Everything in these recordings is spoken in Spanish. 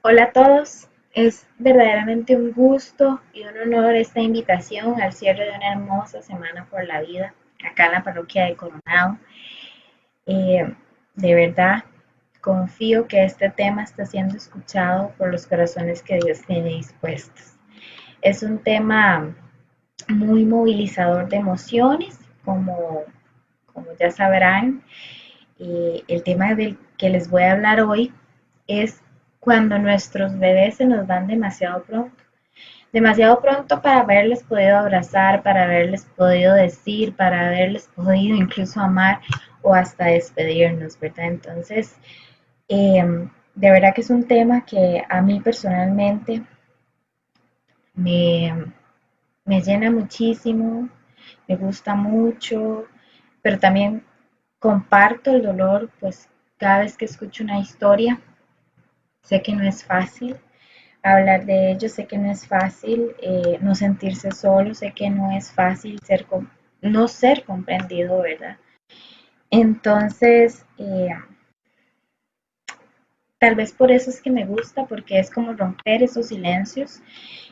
Hola a todos, es verdaderamente un gusto y un honor esta invitación al cierre de una hermosa semana por la vida acá en la parroquia de Coronado. De verdad, confío que este tema está siendo escuchado por los corazones que Dios tiene dispuestos. Es un tema muy movilizador de emociones, como ya sabrán. El tema del que les voy a hablar hoy es cuando nuestros bebés se nos van demasiado pronto para haberles podido abrazar, para haberles podido decir, para haberles podido incluso amar o hasta despedirnos, ¿verdad? Entonces, de verdad que es un tema que a mí personalmente me, me llena muchísimo, me gusta mucho, pero también comparto el dolor, pues cada vez que escucho una historia, sé que no es fácil hablar de ello, sé que no es fácil no sentirse solo, sé que no es fácil no ser comprendido, ¿verdad? Entonces, tal vez por eso es que me gusta, porque es como romper esos silencios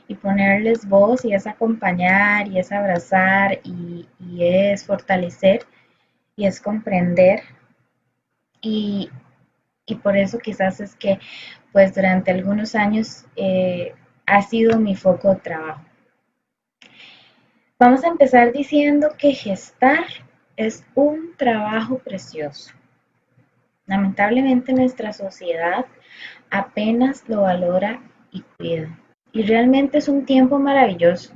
y ponerles voz y es acompañar y es abrazar y es fortalecer y es comprender y, y por eso quizás es que pues durante algunos años ha sido mi foco de trabajo. Vamos a empezar diciendo que gestar es un trabajo precioso. Lamentablemente nuestra sociedad apenas lo valora y cuida. Y realmente es un tiempo maravilloso,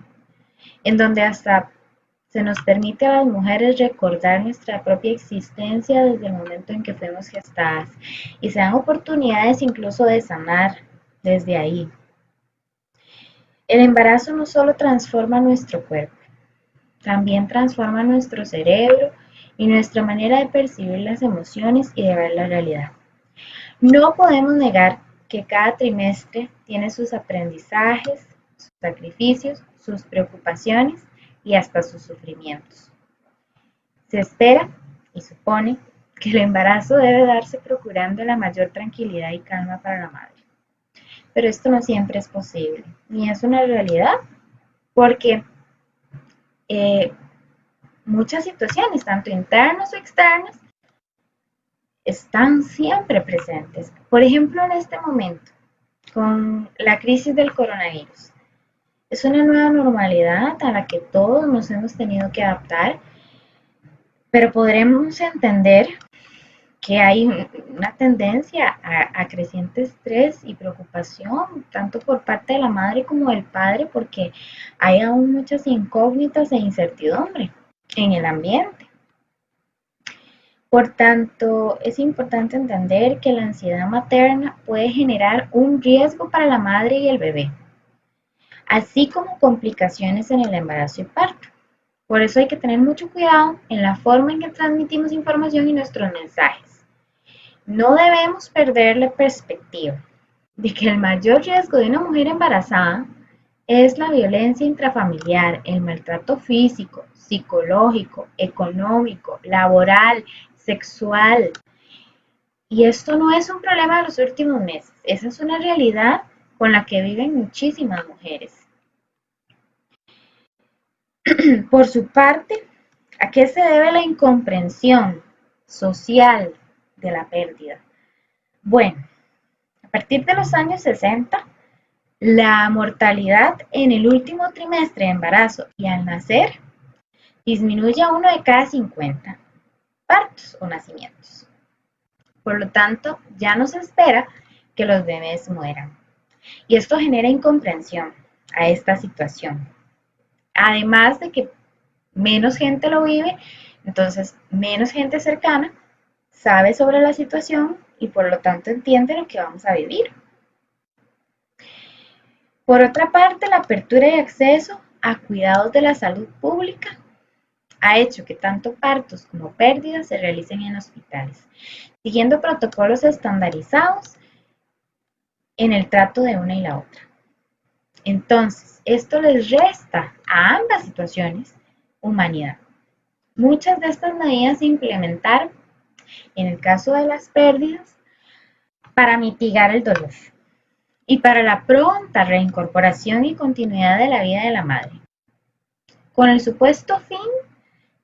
en donde hasta se nos permite a las mujeres recordar nuestra propia existencia desde el momento en que fuimos gestadas y se dan oportunidades incluso de sanar desde ahí. El embarazo no solo transforma nuestro cuerpo, también transforma nuestro cerebro y nuestra manera de percibir las emociones y de ver la realidad. No podemos negar que cada trimestre tiene sus aprendizajes, sus sacrificios, sus preocupaciones y hasta sus sufrimientos. Se espera y supone que el embarazo debe darse procurando la mayor tranquilidad y calma para la madre. Pero esto no siempre es posible, ni es una realidad, porque eh, muchas situaciones, tanto internas o externas, están siempre presentes. Por ejemplo, en este momento, con la crisis del coronavirus. Es una nueva normalidad a la que todos nos hemos tenido que adaptar, pero podremos entender que hay una tendencia a creciente estrés y preocupación, tanto por parte de la madre como del padre, porque hay aún muchas incógnitas e incertidumbre en el ambiente. Por tanto, es importante entender que la ansiedad materna puede generar un riesgo para la madre y el bebé, así como complicaciones en el embarazo y parto. Por eso hay que tener mucho cuidado en la forma en que transmitimos información y nuestros mensajes. No debemos perder la perspectiva de que el mayor riesgo de una mujer embarazada es la violencia intrafamiliar, el maltrato físico, psicológico, económico, laboral, sexual. Y esto no es un problema de los últimos meses, esa es una realidad con la que viven muchísimas mujeres. Por su parte, ¿a qué se debe la incomprensión social de la pérdida? Bueno, a partir de los años 60, la mortalidad en el último trimestre de embarazo y al nacer disminuye a uno de cada 50 partos o nacimientos. Por lo tanto, ya no se espera que los bebés mueran. Y esto genera incomprensión a esta situación. Además de que menos gente lo vive, entonces menos gente cercana sabe sobre la situación y por lo tanto entiende lo que vamos a vivir. Por otra parte, la apertura y acceso a cuidados de la salud pública ha hecho que tanto partos como pérdidas se realicen en hospitales, siguiendo protocolos estandarizados en el trato de una y la otra. Entonces, esto les resta a ambas situaciones humanidad. Muchas de estas medidas se implementaron en el caso de las pérdidas para mitigar el dolor. y para la pronta reincorporación y continuidad de la vida de la madre, con el supuesto fin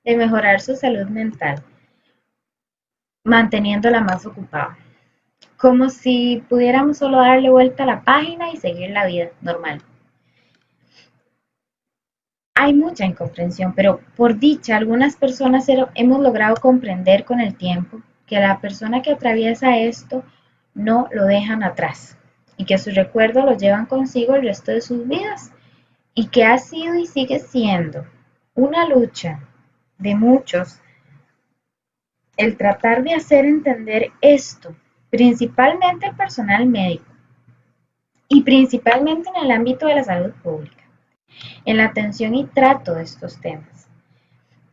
de mejorar su salud mental, manteniéndola más ocupada, como si pudiéramos solo darle vuelta a la página y seguir la vida normal. Hay mucha incomprensión, pero por dicha, algunas personas hemos logrado comprender con el tiempo que la persona que atraviesa esto no lo dejan atrás y que sus recuerdos lo llevan consigo el resto de sus vidas y que ha sido y sigue siendo una lucha de muchos el tratar de hacer entender esto, principalmente al personal médico y principalmente en el ámbito de la salud pública, en la atención y trato de estos temas,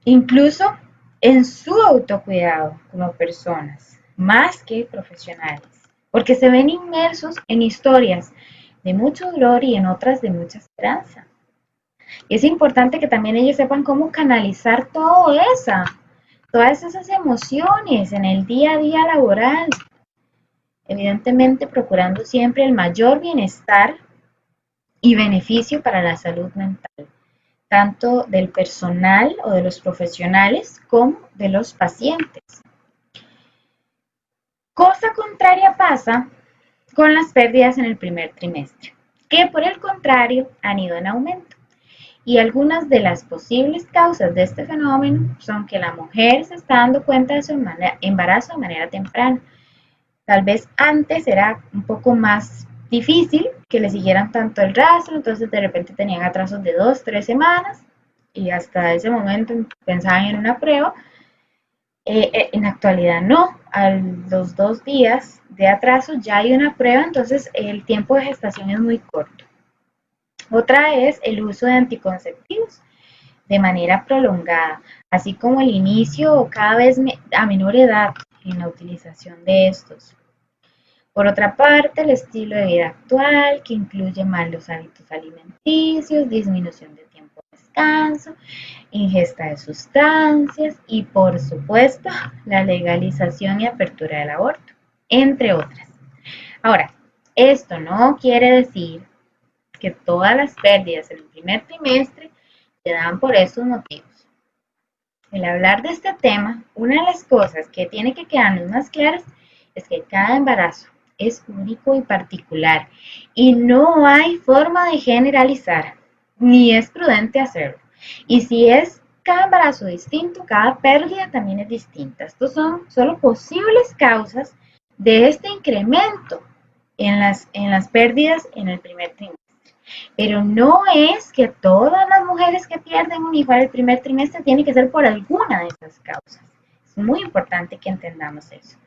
incluso en su autocuidado como personas, más que profesionales, porque se ven inmersos en historias de mucho dolor y en otras de mucha esperanza. Y es importante que también ellos sepan cómo canalizar todas esas emociones en el día a día laboral, evidentemente procurando siempre el mayor bienestar y beneficio para la salud mental, tanto del personal o de los profesionales como de los pacientes. Cosa contraria pasa con las pérdidas en el primer trimestre, que por el contrario han ido en aumento. Y algunas de las posibles causas de este fenómeno son que la mujer se está dando cuenta de su embarazo de manera temprana. Tal vez antes era un poco más difícil que le siguieran tanto el rastro, entonces de repente tenían atrasos de 2, 3 semanas y hasta ese momento pensaban en una prueba. En la actualidad no, a los 2 días de atraso ya hay una prueba, entonces el tiempo de gestación es muy corto. Otra es el uso de anticonceptivos de manera prolongada, así como el inicio o cada vez a menor edad en la utilización de estos. Por otra parte, el estilo de vida actual, que incluye malos hábitos alimenticios, disminución de tiempo de descanso, ingesta de sustancias y, por supuesto, la legalización y apertura del aborto, entre otras. Ahora, esto no quiere decir que todas las pérdidas en el primer trimestre se dan por estos motivos. Al hablar de este tema, una de las cosas que tiene que quedarnos más claras es que cada embarazo es único y particular y no hay forma de generalizar, ni es prudente hacerlo. Y si es cada embarazo distinto, cada pérdida también es distinta. Estos son solo posibles causas de este incremento en las pérdidas en el primer trimestre. Pero no es que todas las mujeres que pierden un hijo el primer trimestre tiene que ser por alguna de esas causas. Es muy importante que entendamos eso.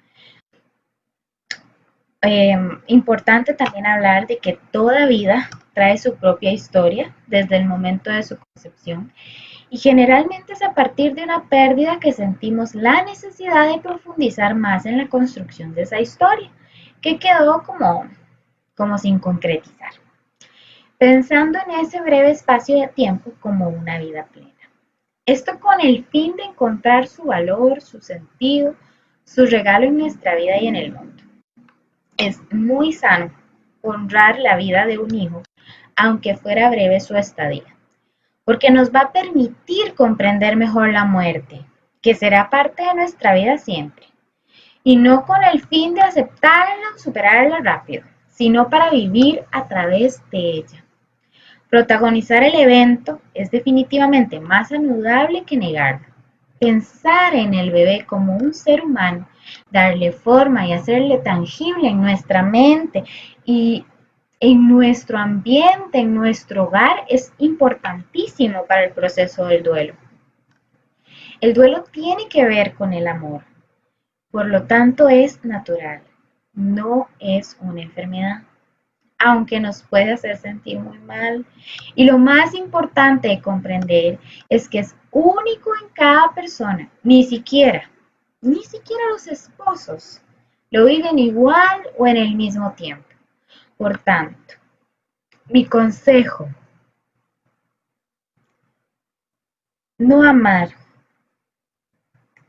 Importante también hablar de que toda vida trae su propia historia desde el momento de su concepción y generalmente es a partir de una pérdida que sentimos la necesidad de profundizar más en la construcción de esa historia, que quedó como sin concretizar, pensando en ese breve espacio de tiempo como una vida plena. Esto con el fin de encontrar su valor, su sentido, su regalo en nuestra vida y en el mundo. Es muy sano honrar la vida de un hijo, aunque fuera breve su estadía, porque nos va a permitir comprender mejor la muerte, que será parte de nuestra vida siempre, y no con el fin de aceptarla o superarla rápido, sino para vivir a través de ella. Protagonizar el evento es definitivamente más saludable que negarlo. Pensar en el bebé como un ser humano, darle forma y hacerle tangible en nuestra mente y en nuestro ambiente, en nuestro hogar, es importantísimo para el proceso del duelo. El duelo tiene que ver con el amor, por lo tanto es natural, no es una enfermedad, aunque nos puede hacer sentir muy mal. Y lo más importante de comprender es que es único en cada persona, ni siquiera los esposos lo viven igual o en el mismo tiempo. Por tanto, mi consejo, no amar,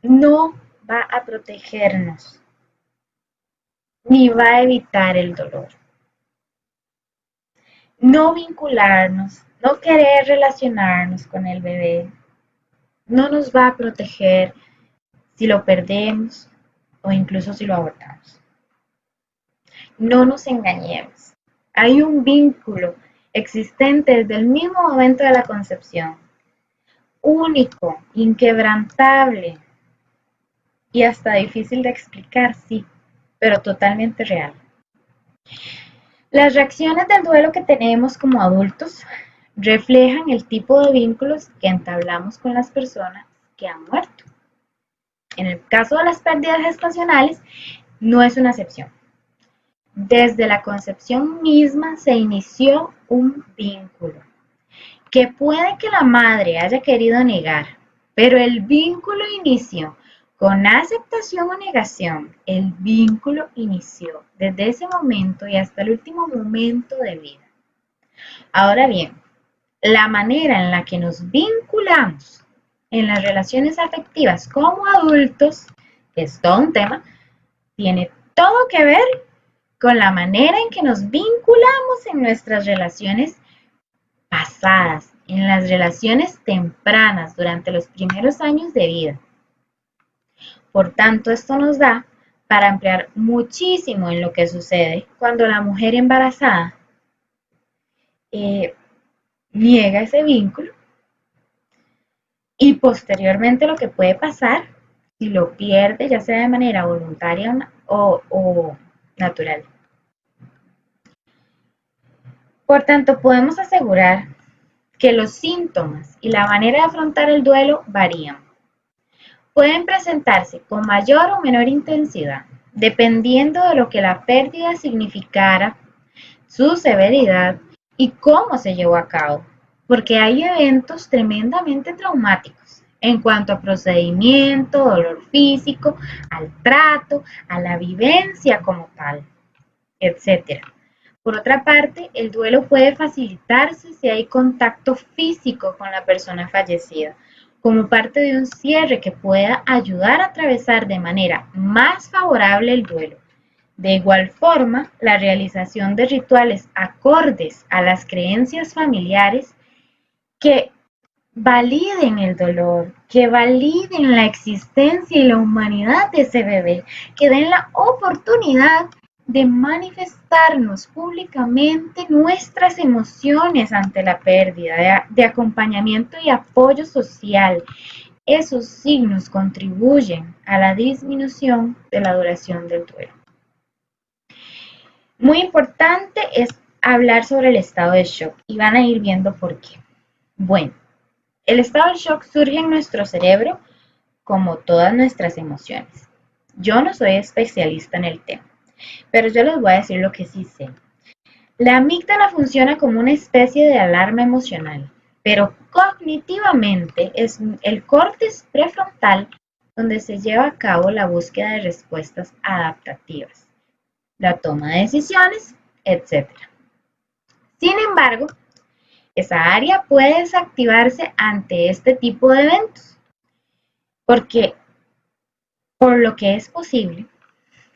no va a protegernos, ni va a evitar el dolor. no vincularnos, no querer relacionarnos con el bebé, no nos va a proteger si lo perdemos o incluso si lo abortamos. No nos engañemos. Hay un vínculo existente desde el mismo momento de la concepción, único, inquebrantable y hasta difícil de explicar, sí, pero totalmente real. Las reacciones del duelo que tenemos como adultos reflejan el tipo de vínculos que entablamos con las personas que han muerto. En el caso de las pérdidas gestacionales, no es una excepción. Desde la concepción misma se inició un vínculo que puede que la madre haya querido negar, pero el vínculo inició con aceptación o negación. El vínculo inició desde ese momento y hasta el último momento de vida. Ahora bien, la manera en la que nos vinculamos en las relaciones afectivas como adultos, que es todo un tema, tiene todo que ver con la manera en que nos vinculamos en nuestras relaciones pasadas, en las relaciones tempranas durante los primeros años de vida. Por tanto, esto nos da para ampliar muchísimo en lo que sucede cuando la mujer embarazada niega ese vínculo y posteriormente lo que puede pasar si lo pierde, ya sea de manera voluntaria o natural. Por tanto, podemos asegurar que los síntomas y la manera de afrontar el duelo varían. Pueden presentarse con mayor o menor intensidad, dependiendo de lo que la pérdida significara, su severidad y cómo se llevó a cabo, porque hay eventos tremendamente traumáticos en cuanto a procedimiento, dolor físico, al trato, a la vivencia como tal, etc. Por otra parte, el duelo puede facilitarse si hay contacto físico con la persona fallecida, como parte de un cierre que pueda ayudar a atravesar de manera más favorable el duelo. De igual forma, la realización de rituales acordes a las creencias familiares que validen el dolor, que validen la existencia y la humanidad de ese bebé, que den la oportunidad de manifestarnos públicamente nuestras emociones ante la pérdida, de acompañamiento y apoyo social. Esos signos contribuyen a la disminución de la duración del duelo. Muy importante es hablar sobre el estado de shock y van a ir viendo por qué. Bueno, el estado de shock surge en nuestro cerebro como todas nuestras emociones. Yo no soy especialista en el tema, pero yo les voy a decir lo que sí sé. La amígdala funciona como una especie de alarma emocional, pero cognitivamente es el córtex prefrontal donde se lleva a cabo la búsqueda de respuestas adaptativas, la toma de decisiones, etc. Sin embargo, esa área puede desactivarse ante este tipo de eventos, porque por lo que es posible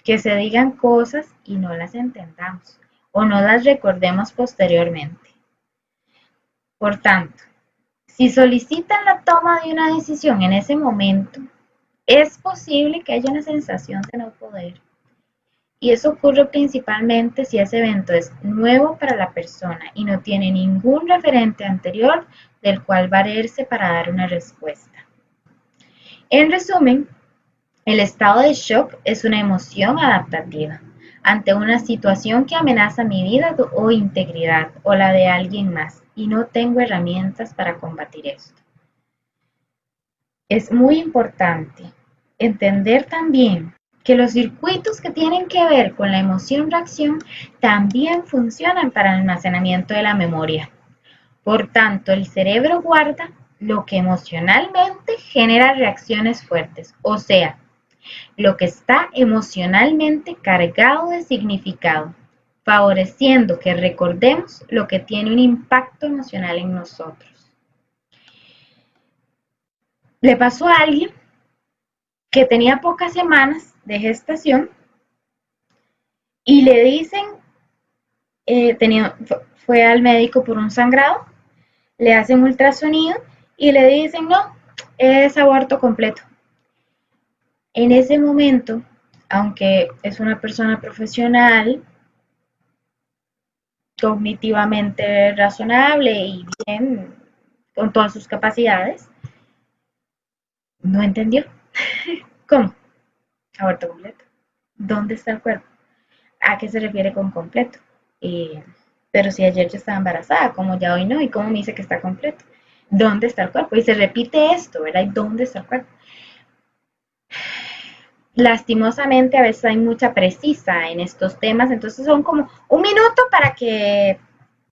que se digan cosas y no las entendamos o no las recordemos posteriormente. Por tanto, si solicitan la toma de una decisión en ese momento, es posible que haya una sensación de no poder. Y eso ocurre principalmente si ese evento es nuevo para la persona y no tiene ningún referente anterior del cual valerse para dar una respuesta. En resumen, el estado de shock es una emoción adaptativa ante una situación que amenaza mi vida o integridad o la de alguien más y no tengo herramientas para combatir esto. Es muy importante entender también que los circuitos que tienen que ver con la emoción-reacción también funcionan para el almacenamiento de la memoria. Por tanto, el cerebro guarda lo que emocionalmente genera reacciones fuertes, o sea, lo que está emocionalmente cargado de significado, favoreciendo que recordemos lo que tiene un impacto emocional en nosotros. Le pasó a alguien que tenía pocas semanas de gestación y le dicen, fue al médico por un sangrado, le hacen ultrasonido y le dicen, no, es aborto completo. En ese momento, aunque es una persona profesional, cognitivamente razonable y bien con todas sus capacidades, no entendió. ¿Cómo? Aborto completo. ¿Dónde está el cuerpo? ¿A qué se refiere con completo? Pero si ayer yo estaba embarazada, como ya hoy no, ¿y cómo me dice que está completo? ¿Dónde está el cuerpo? Y se repite esto, ¿verdad? ¿Y dónde está el cuerpo? Lastimosamente a veces hay mucha precisa en estos temas, entonces son como un minuto para que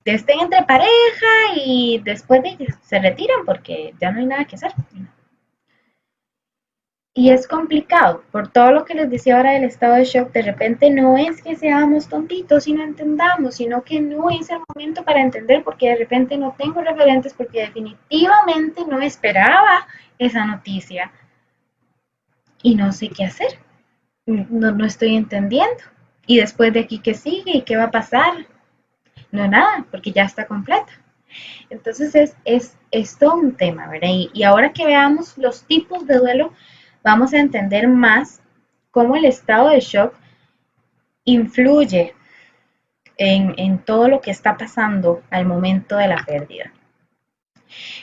estén entre pareja y después se retiran porque ya no hay nada que hacer. Y es complicado, por todo lo que les decía ahora del estado de shock, de repente no es que seamos tontitos y no entendamos, sino que no es el momento para entender porque de repente no tengo referentes, porque definitivamente no esperaba esa noticia y no sé qué hacer, no estoy entendiendo. Y después de aquí, ¿qué sigue y qué va a pasar? No, nada, porque ya está completa. Entonces es todo un tema, ¿verdad? Y ahora que veamos los tipos de duelo, vamos a entender más cómo el estado de shock influye en todo lo que está pasando al momento de la pérdida.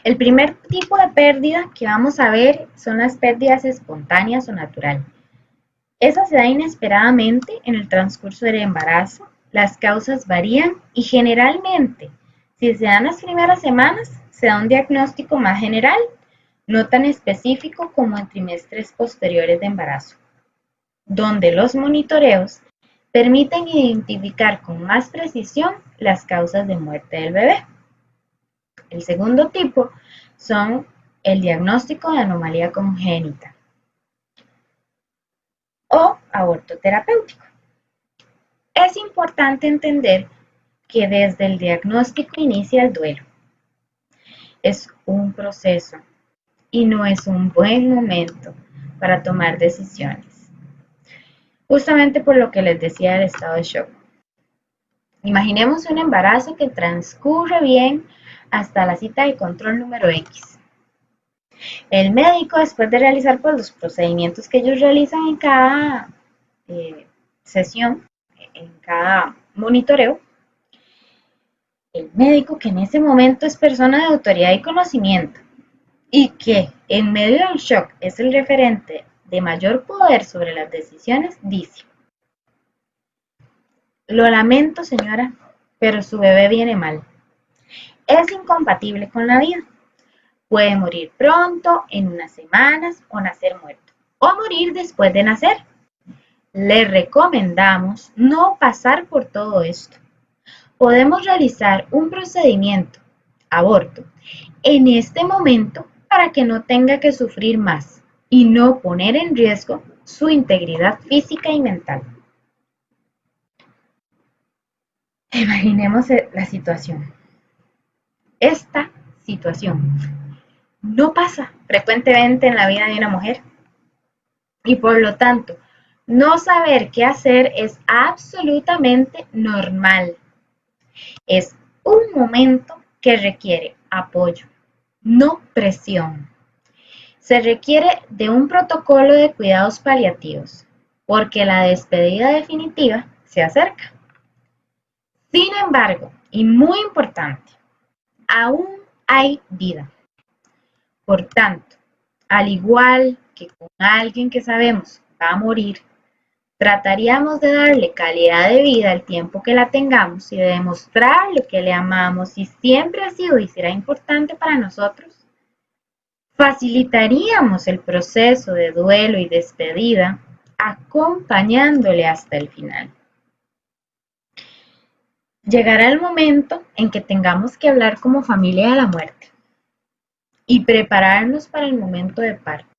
El primer tipo de pérdida que vamos a ver son las pérdidas espontáneas o naturales. Esa se da inesperadamente en el transcurso del embarazo. Las causas varían y generalmente, si se dan las primeras semanas, se da un diagnóstico más general, no tan específico como en trimestres posteriores de embarazo, donde los monitoreos permiten identificar con más precisión las causas de muerte del bebé. El segundo tipo son el diagnóstico de anomalía congénita o aborto terapéutico. Es importante entender que desde el diagnóstico inicia el duelo. Es un proceso y no es un buen momento para tomar decisiones. Justamente por lo que les decía del estado de shock. Imaginemos un embarazo que transcurre bien hasta la cita de control número X. El médico, después de realizar pues, los procedimientos que ellos realizan en cada sesión, en cada monitoreo, el médico que en ese momento es persona de autoridad y conocimiento y que en medio del shock es el referente de mayor poder sobre las decisiones, dice: lo lamento, señora, pero su bebé viene mal. Es incompatible con la vida. Puede morir pronto, en unas semanas, o nacer muerto, o morir después de nacer. Le recomendamos no pasar por todo esto. Podemos realizar un procedimiento, aborto, en este momento para que no tenga que sufrir más y no poner en riesgo su integridad física y mental. Imaginemos la situación. Esta situación no pasa frecuentemente en la vida de una mujer y por lo tanto, no saber qué hacer es absolutamente normal. Es un momento que requiere apoyo, no presión. Se requiere de un protocolo de cuidados paliativos, porque la despedida definitiva se acerca. Sin embargo, y muy importante, aún hay vida. Por tanto, al igual que con alguien que sabemos va a morir, trataríamos de darle calidad de vida el tiempo que la tengamos y de demostrarle que le amamos y siempre ha sido y será importante para nosotros. Facilitaríamos el proceso de duelo y despedida acompañándole hasta el final. Llegará el momento en que tengamos que hablar como familia de la muerte y prepararnos para el momento de parto,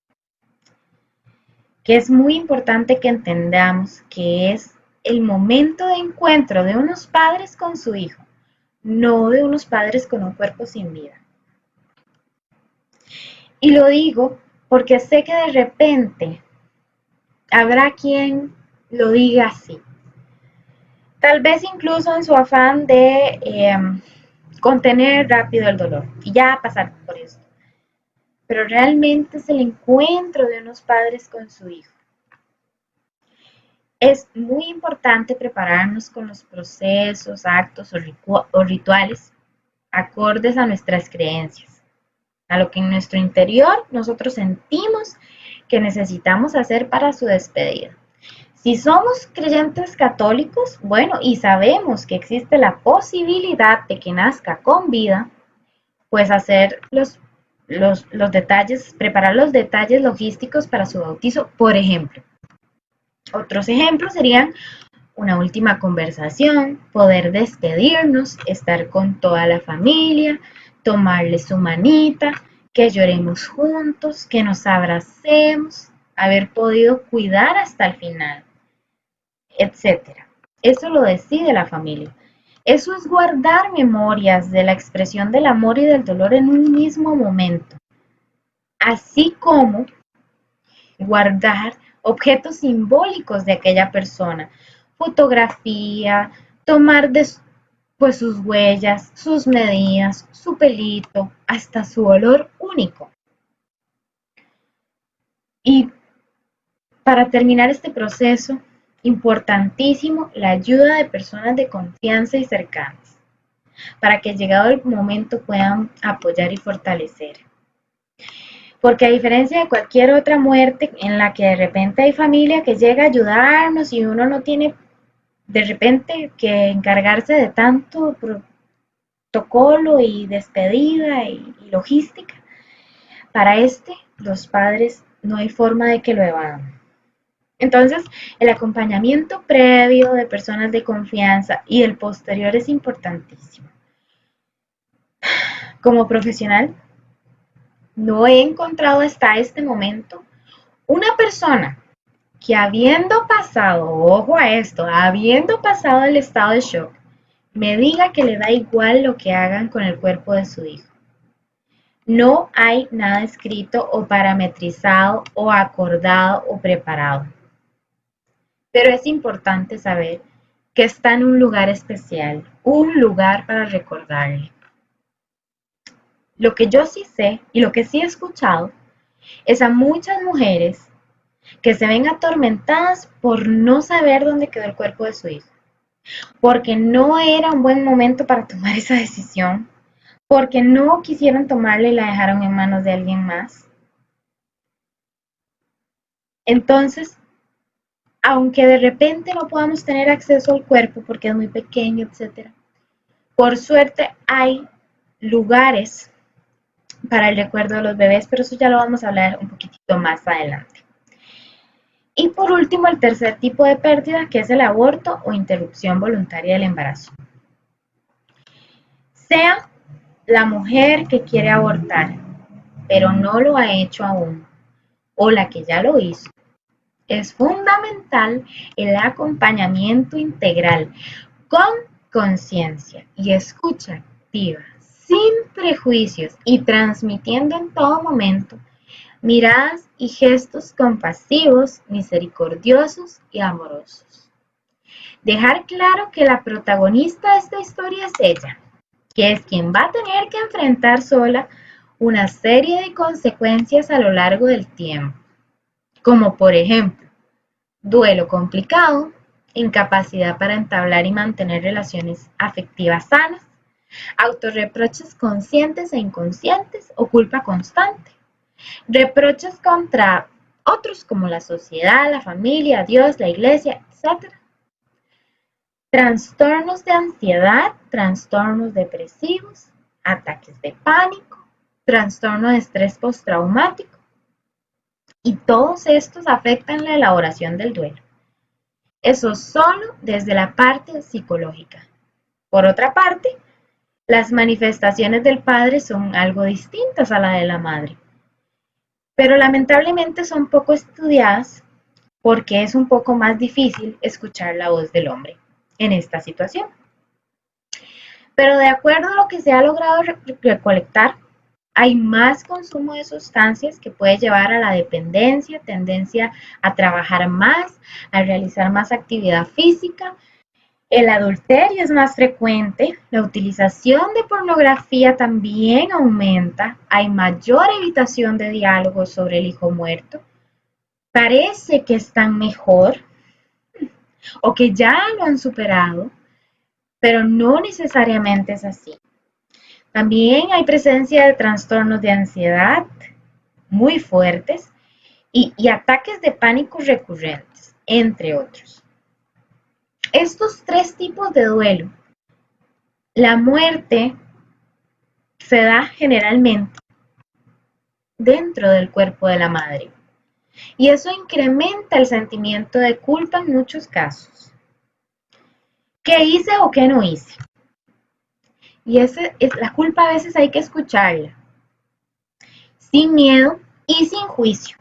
que es muy importante que entendamos que es el momento de encuentro de unos padres con su hijo, no de unos padres con un cuerpo sin vida. Y lo digo porque sé que de repente habrá quien lo diga así. Tal vez incluso en su afán de contener rápido el dolor y ya pasar por esto. Pero realmente es el encuentro de unos padres con su hijo. Es muy importante prepararnos con los procesos, actos o rituales acordes a nuestras creencias, a lo que en nuestro interior nosotros sentimos que necesitamos hacer para su despedida. Si somos creyentes católicos, bueno, y sabemos que existe la posibilidad de que nazca con vida, pues hacer los detalles, preparar los detalles logísticos para su bautizo, por ejemplo. Otros ejemplos serían una última conversación, poder despedirnos, estar con toda la familia, tomarle su manita, que lloremos juntos, que nos abracemos, haber podido cuidar hasta el final, etcétera. Eso lo decide la familia. Eso es guardar memorias de la expresión del amor y del dolor en un mismo momento, así como guardar objetos simbólicos de aquella persona, fotografía, tomar pues sus huellas, sus medidas, su pelito, hasta su olor único. Y para terminar este proceso, importantísimo la ayuda de personas de confianza y cercanas, para que llegado el momento puedan apoyar y fortalecer. Porque a diferencia de cualquier otra muerte en la que de repente hay familia que llega a ayudarnos y uno no tiene de repente que encargarse de tanto protocolo y despedida y logística, para los padres no hay forma de que lo evadan. Entonces, el acompañamiento previo de personas de confianza y el posterior es importantísimo. Como profesional, no he encontrado hasta este momento una persona que habiendo pasado, ojo a esto, habiendo pasado el estado de shock, me diga que le da igual lo que hagan con el cuerpo de su hijo. No hay nada escrito o parametrizado o acordado o preparado. Pero es importante saber que está en un lugar especial, un lugar para recordarle. Lo que yo sí sé y lo que sí he escuchado es a muchas mujeres que se ven atormentadas por no saber dónde quedó el cuerpo de su hijo, porque no era un buen momento para tomar esa decisión, porque no quisieron tomarla y la dejaron en manos de alguien más. Entonces, aunque de repente no podamos tener acceso al cuerpo porque es muy pequeño, etc., por suerte hay lugares para el recuerdo de los bebés, pero eso ya lo vamos a hablar un poquitito más adelante. Y por último, el tercer tipo de pérdida, que es el aborto o interrupción voluntaria del embarazo. Sea la mujer que quiere abortar, pero no lo ha hecho aún, o la que ya lo hizo, es fundamental el acompañamiento integral con conciencia y escucha activa, sin prejuicios y transmitiendo en todo momento miradas y gestos compasivos, misericordiosos y amorosos. Dejar claro que la protagonista de esta historia es ella, que es quien va a tener que enfrentar sola una serie de consecuencias a lo largo del tiempo, como por ejemplo, duelo complicado, incapacidad para entablar y mantener relaciones afectivas sanas, autorreproches conscientes e inconscientes o culpa constante, reproches contra otros como la sociedad, la familia, Dios, la iglesia, etc. Trastornos de ansiedad, trastornos depresivos, ataques de pánico, trastorno de estrés postraumático. Y todos estos afectan la elaboración del duelo. Eso solo desde la parte psicológica. Por otra parte, las manifestaciones del padre son algo distintas a la de la madre, pero lamentablemente son poco estudiadas porque es un poco más difícil escuchar la voz del hombre en esta situación. Pero de acuerdo a lo que se ha logrado recolectar, hay más consumo de sustancias que puede llevar a la dependencia, tendencia a trabajar más, a realizar más actividad física El adulterio es más frecuente, la utilización de pornografía también aumenta, hay mayor evitación de diálogos sobre el hijo muerto, parece que están mejor o que ya lo han superado, pero no necesariamente es así. También hay presencia de trastornos de ansiedad muy fuertes y ataques de pánico recurrentes, entre otros. Estos tres tipos de duelo, la muerte se da generalmente dentro del cuerpo de la madre y eso incrementa el sentimiento de culpa en muchos casos. ¿Qué hice o qué no hice? Y la culpa a veces hay que escucharla, sin miedo y sin juicio.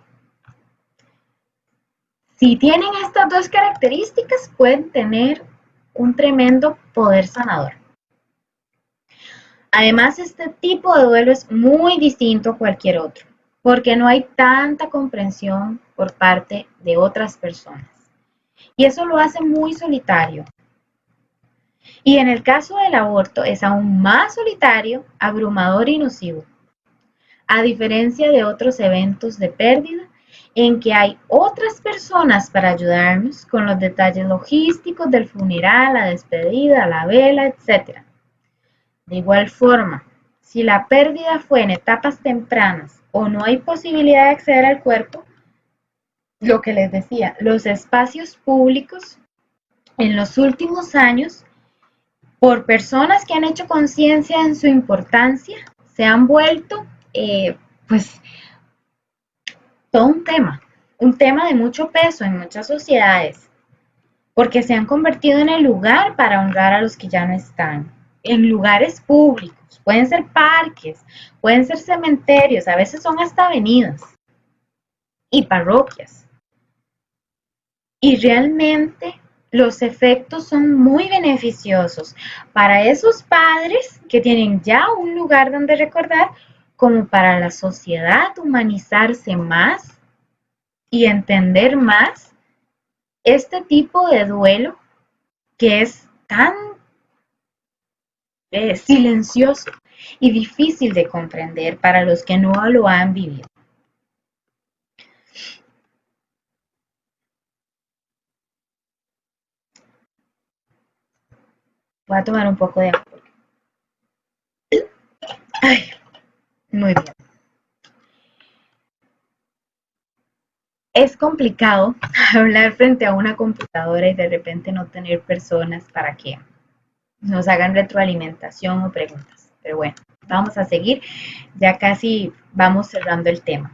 Si tienen estas dos características, pueden tener un tremendo poder sanador. Además, este tipo de duelo es muy distinto a cualquier otro, porque no hay tanta comprensión por parte de otras personas. Y eso lo hace muy solitario. Y en el caso del aborto es aún más solitario, abrumador y nocivo. A diferencia de otros eventos de pérdida, en que hay otras personas para ayudarnos con los detalles logísticos del funeral, la despedida, la vela, etc. De igual forma, si la pérdida fue en etapas tempranas o no hay posibilidad de acceder al cuerpo, lo que les decía, los espacios públicos en los últimos años, por personas que han hecho conciencia en su importancia, se han vuelto, pues, todo un tema de mucho peso en muchas sociedades, porque se han convertido en el lugar para honrar a los que ya no están, en lugares públicos, pueden ser parques, pueden ser cementerios, a veces son hasta avenidas y parroquias. Y realmente los efectos son muy beneficiosos para esos padres que tienen ya un lugar donde recordar, como para la sociedad humanizarse más y entender más este tipo de duelo que es tan silencioso y difícil de comprender para los que no lo han vivido. Voy a tomar un poco de agua. Ay, muy bien. Es complicado hablar frente a una computadora y de repente no tener personas para que nos hagan retroalimentación o preguntas. Pero bueno, vamos a seguir. Ya casi vamos cerrando el tema.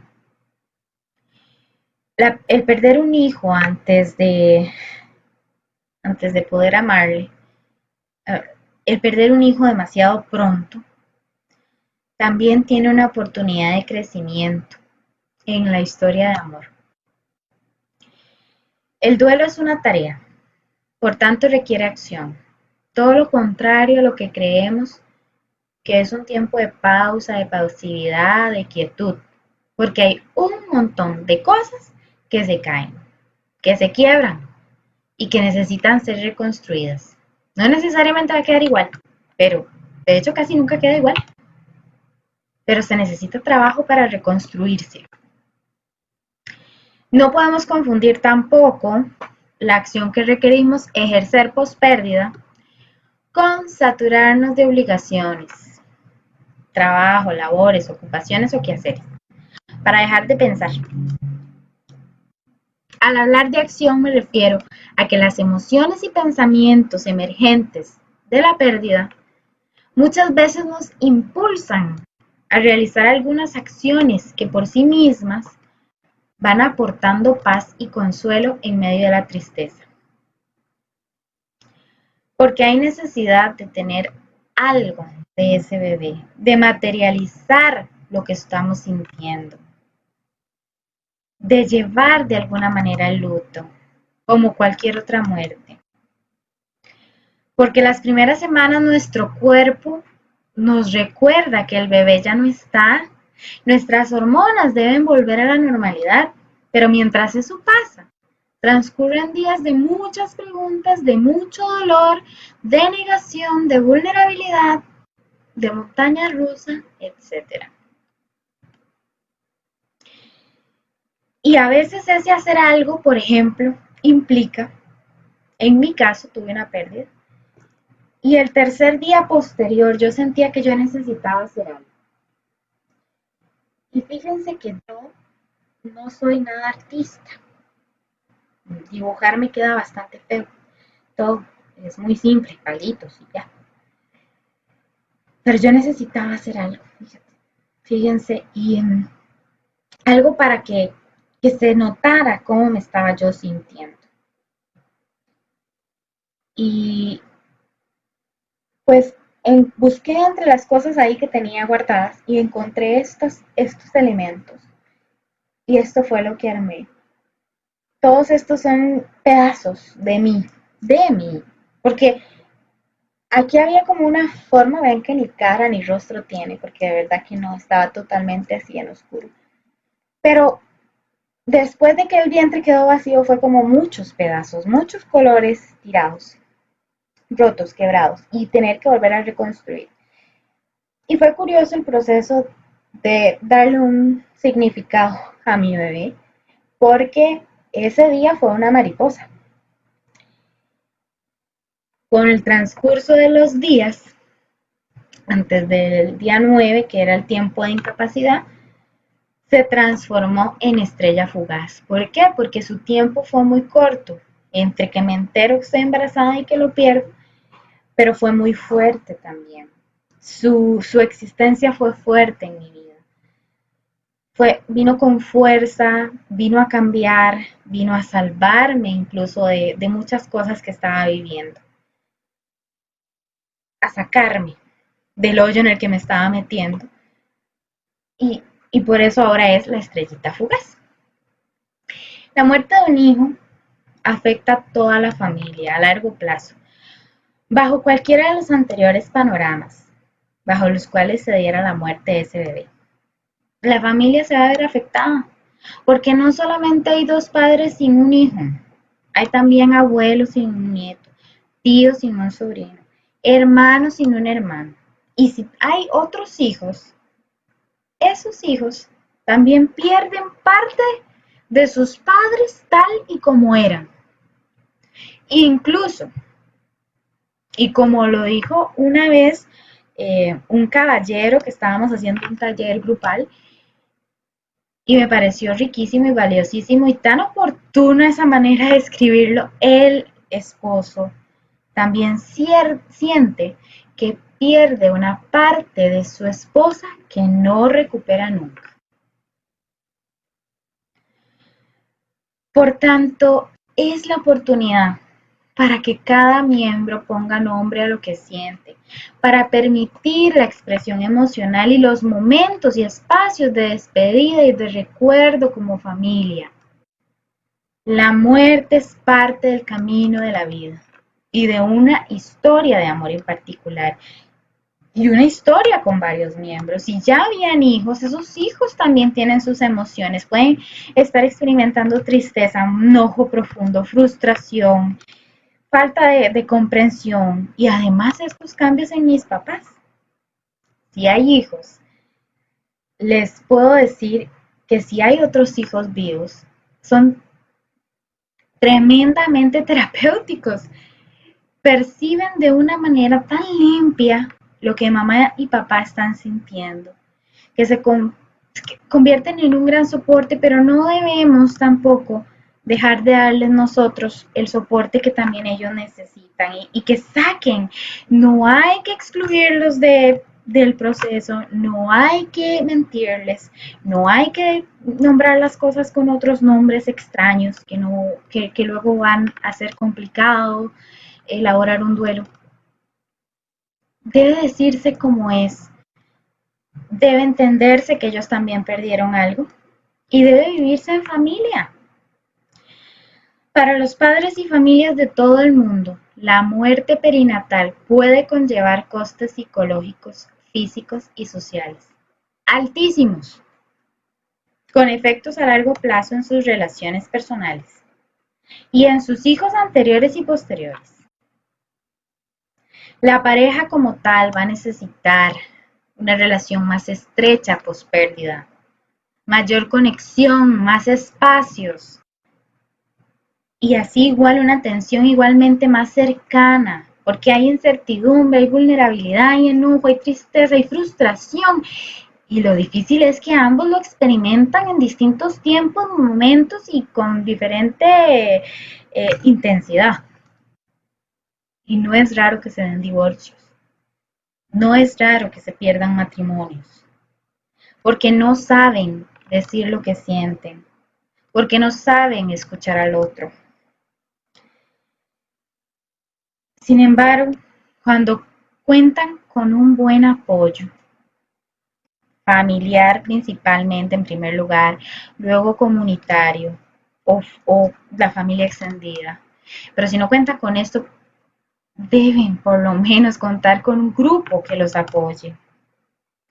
El perder un hijo antes de poder amarle, el perder un hijo demasiado pronto, también tiene una oportunidad de crecimiento en la historia de amor. El duelo es una tarea, por tanto requiere acción. Todo lo contrario a lo que creemos que es un tiempo de pausa, de pasividad, de quietud, porque hay un montón de cosas que se caen, que se quiebran y que necesitan ser reconstruidas. No necesariamente va a quedar igual, pero de hecho casi nunca queda igual. Pero se necesita trabajo para reconstruirse. No podemos confundir tampoco la acción que requerimos ejercer pospérdida con saturarnos de obligaciones, trabajo, labores, ocupaciones o quehaceres, para dejar de pensar. Al hablar de acción me refiero a que las emociones y pensamientos emergentes de la pérdida muchas veces nos impulsan a realizar algunas acciones que por sí mismas van aportando paz y consuelo en medio de la tristeza. Porque hay necesidad de tener algo de ese bebé, de materializar lo que estamos sintiendo, de llevar de alguna manera el luto, como cualquier otra muerte. Porque las primeras semanas nuestro cuerpo nos recuerda que el bebé ya no está, nuestras hormonas deben volver a la normalidad, pero mientras eso pasa, Transcurren días de muchas preguntas, de mucho dolor, de negación, de vulnerabilidad, de montaña rusa, etc. Y a veces ese hacer algo, por ejemplo, implica, en mi caso tuve una pérdida, y el tercer día posterior yo sentía que yo necesitaba hacer algo. Y fíjense que yo no soy nada artista. Dibujar me queda bastante feo. Todo es muy simple, palitos y ya. Pero yo necesitaba hacer algo, fíjense, y algo para que se notara cómo me estaba yo sintiendo. Y pues busqué entre las cosas ahí que tenía guardadas y encontré estos elementos. Y esto fue lo que armé. Todos estos son pedazos de mí, porque aquí había como una forma, ven que ni cara ni rostro tiene, porque de verdad que no, estaba totalmente así en oscuro. Pero después de que el vientre quedó vacío fue como muchos pedazos, muchos colores tirados, rotos, quebrados, y tener que volver a reconstruir. Y fue curioso el proceso de darle un significado a mi bebé, porque ese día fue una mariposa. Con el transcurso de los días, antes del día 9, que era el tiempo de incapacidad, se transformó en estrella fugaz. ¿Por qué? Porque su tiempo fue muy corto, entre que me entero que estoy embarazada y que lo pierdo, pero fue muy fuerte también. Su existencia fue fuerte en mi vida. Vino con fuerza, vino a cambiar, vino a salvarme incluso de muchas cosas que estaba viviendo, a sacarme del hoyo en el que me estaba metiendo. Y, y por eso ahora es la estrellita fugaz. La muerte de un hijo afecta a toda la familia a largo plazo, bajo cualquiera de los anteriores panoramas, bajo los cuales se diera la muerte de ese bebé. La familia se va a ver afectada, porque no solamente hay dos padres sin un hijo, hay también abuelos sin un nieto, tíos sin un sobrino, hermanos sin un hermano. Y si hay otros hijos, esos hijos también pierden parte de sus padres tal y como eran. Incluso, y como lo dijo una vez un caballero que estábamos haciendo un taller grupal, y me pareció riquísimo y valiosísimo y tan oportuna esa manera de escribirlo, el esposo también siente que pierde una parte de su esposa que no recupera nunca. Por tanto, es la oportunidad para que cada miembro ponga nombre a lo que siente, para permitir la expresión emocional y los momentos y espacios de despedida y de recuerdo como familia. La muerte es parte del camino de la vida y de una historia de amor en particular y una historia con varios miembros. Si ya habían hijos, esos hijos también tienen sus emociones, pueden estar experimentando tristeza, enojo profundo, frustración, falta de comprensión y además estos cambios en mis papás. Si hay hijos, les puedo decir que si hay otros hijos vivos, son tremendamente terapéuticos. Perciben de una manera tan limpia lo que mamá y papá están sintiendo, que que convierten en un gran soporte, pero no debemos tampoco dejar de darles nosotros el soporte que también ellos necesitan y que saquen. No hay que excluirlos del proceso, no hay que mentirles, no hay que nombrar las cosas con otros nombres extraños que luego van a ser complicado elaborar un duelo. Debe decirse como es, debe entenderse que ellos también perdieron algo y debe vivirse en familia. Para los padres y familias de todo el mundo, la muerte perinatal puede conllevar costes psicológicos, físicos y sociales altísimos, con efectos a largo plazo en sus relaciones personales. y en sus hijos anteriores y posteriores. La pareja como tal va a necesitar una relación más estrecha post pérdida, mayor conexión, más espacios y así igual una atención igualmente más cercana, porque hay incertidumbre, hay vulnerabilidad, hay enojo, hay tristeza, hay frustración. Y lo difícil es que ambos lo experimentan en distintos tiempos, momentos y con diferente intensidad. Y no es raro que se den divorcios, no es raro que se pierdan matrimonios, porque no saben decir lo que sienten, porque no saben escuchar al otro. Sin embargo, cuando cuentan con un buen apoyo, familiar principalmente en primer lugar, luego comunitario o la familia extendida, pero si no cuentan con esto, deben por lo menos contar con un grupo que los apoye.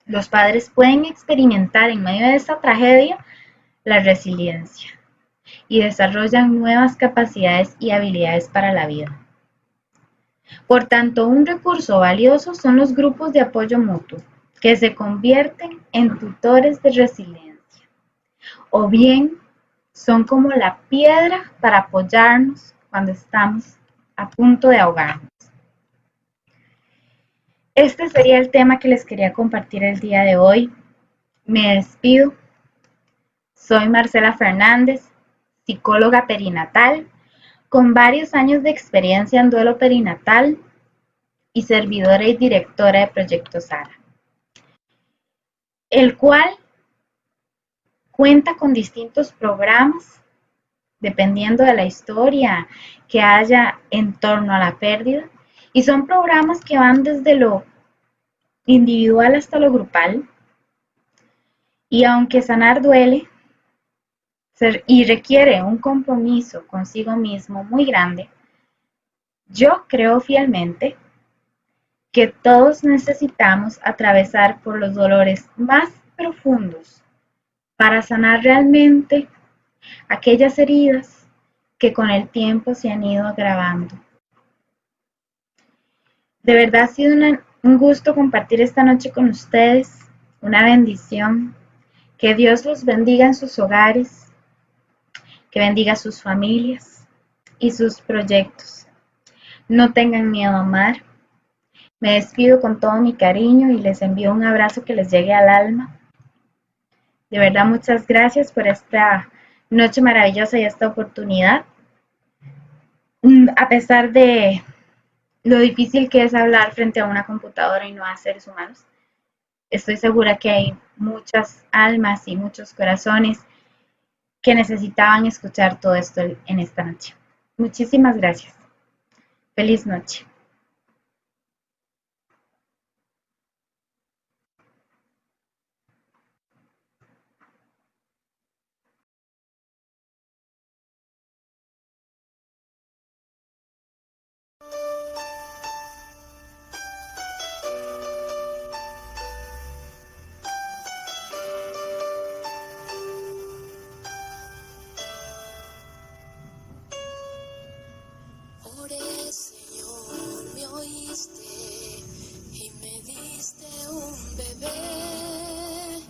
Los padres pueden experimentar en medio de esta tragedia la resiliencia y desarrollan nuevas capacidades y habilidades para la vida. Por tanto, un recurso valioso son los grupos de apoyo mutuo, que se convierten en tutores de resiliencia, o bien son como la piedra para apoyarnos cuando estamos a punto de ahogarnos. Este sería el tema que les quería compartir el día de hoy. Me despido. Soy Marcela Fernández, psicóloga perinatal, con varios años de experiencia en duelo perinatal y servidora y directora de Proyecto Sara, el cual cuenta con distintos programas dependiendo de la historia que haya en torno a la pérdida, y son programas que van desde lo individual hasta lo grupal, y aunque sanar duele y requiere un compromiso consigo mismo muy grande, yo creo fielmente que todos necesitamos atravesar por los dolores más profundos para sanar realmente aquellas heridas que con el tiempo se han ido agravando. De verdad ha sido un gusto compartir esta noche con ustedes, una bendición. Que Dios los bendiga en sus hogares, que bendiga sus familias y sus proyectos. No tengan miedo a amar. Me despido con todo mi cariño y les envío un abrazo que les llegue al alma. De verdad, muchas gracias por esta noche maravillosa y esta oportunidad. A pesar de lo difícil que es hablar frente a una computadora y no a seres humanos, estoy segura que hay muchas almas y muchos corazones que necesitaban escuchar todo esto en esta noche. Muchísimas gracias. Feliz noche. Oré, Señor, me oíste y me diste un bebé.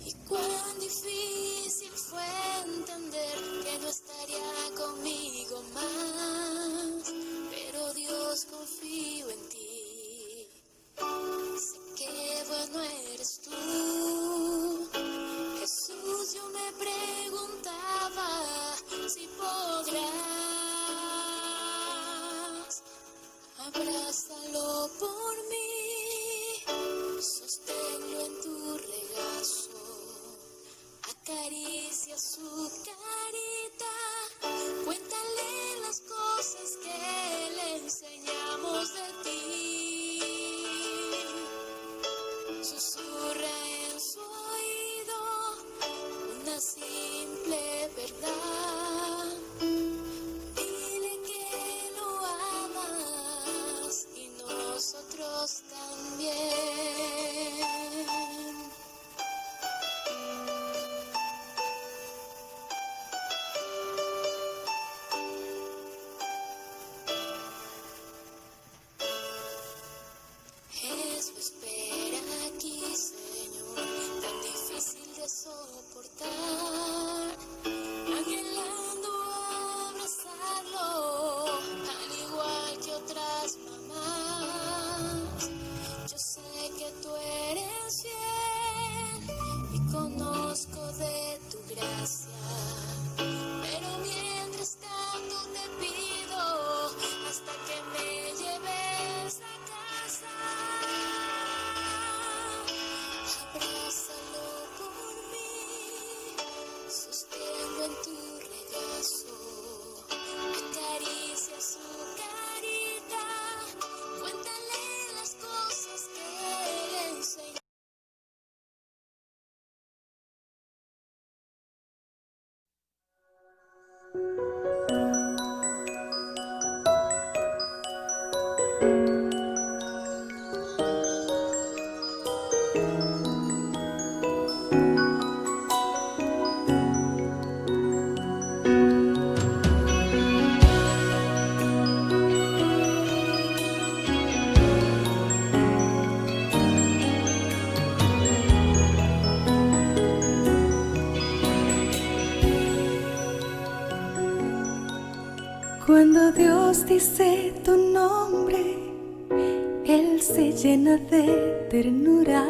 Y cuán difícil fue entender que no estaría conmigo más. Pero Dios, confío en ti. Sé que bueno eres tú. Jesús, yo me preguntaba si podrás. Abrázalo por mí, sosténlo en tu regazo, acaricia su carita, cuéntale las cosas que le enseñamos de ti. Susurra en su oído una simple verdad. Dile que lo amas y nosotros también. Cuando Dios dice tu nombre, Él se llena de ternura,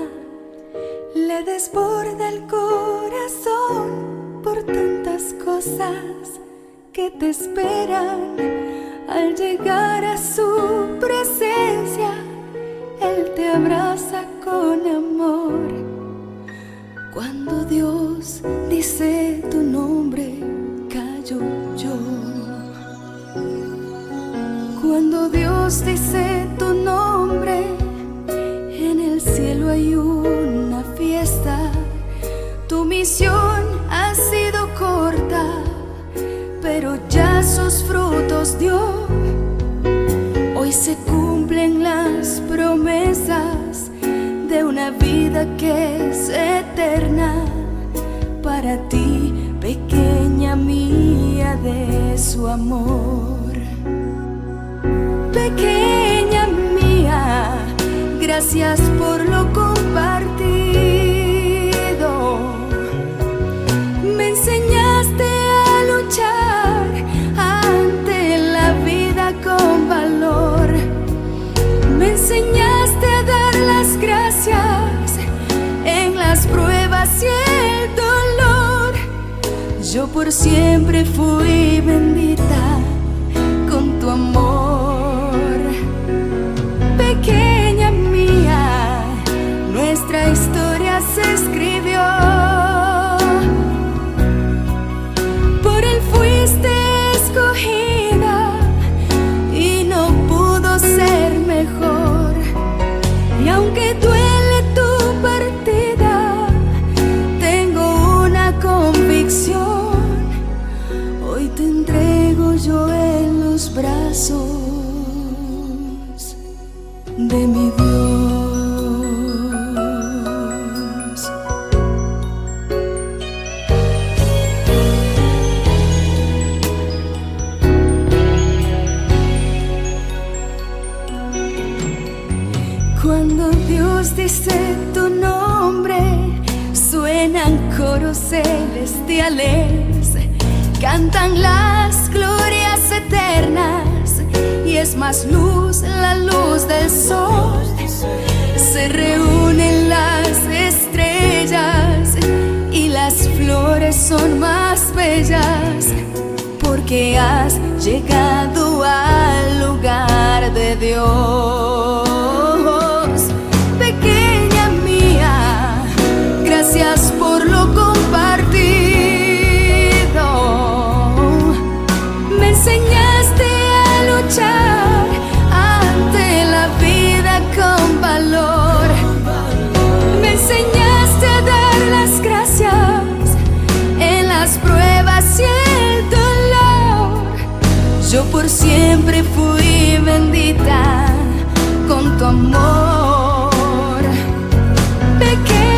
le desborda el corazón por tantas cosas que te esperan. Al llegar a su presencia, Él te abraza con amor. Cuando Dios dice tu nombre, callo yo. Cuando Dios dice tu nombre, en el cielo hay una fiesta. Tu misión ha sido corta, pero ya sus frutos dio. Hoy se cumplen las promesas de una vida que es eterna. Para ti, pequeña mía, de su amor. Pequeña mía, gracias por lo compartido. Me enseñaste a luchar ante la vida con valor. Me enseñaste a dar las gracias en las pruebas y el dolor. Yo por siempre fui bendita con tu amor. Pequeña mía, nuestra historia se escribió. Por Él fuiste escogida y no pudo ser mejor. Y aunque duele tu partida, tengo una convicción. Hoy te entrego yo en los brazos de mi Dios. Cuando Dios dice tu nombre, suenan coros celestiales, cantan las glorias eternas, y es más luz la luz del sol. Se reúnen las estrellas y las flores son más bellas, porque has llegado al lugar de Dios. Pequeña mía, gracias por lo compartido. Me enseñaste a luchar ante la vida con valor. Me enseñaste a dar las gracias en las pruebas y el dolor. Yo por siempre fui bendita con tu amor. Pequeña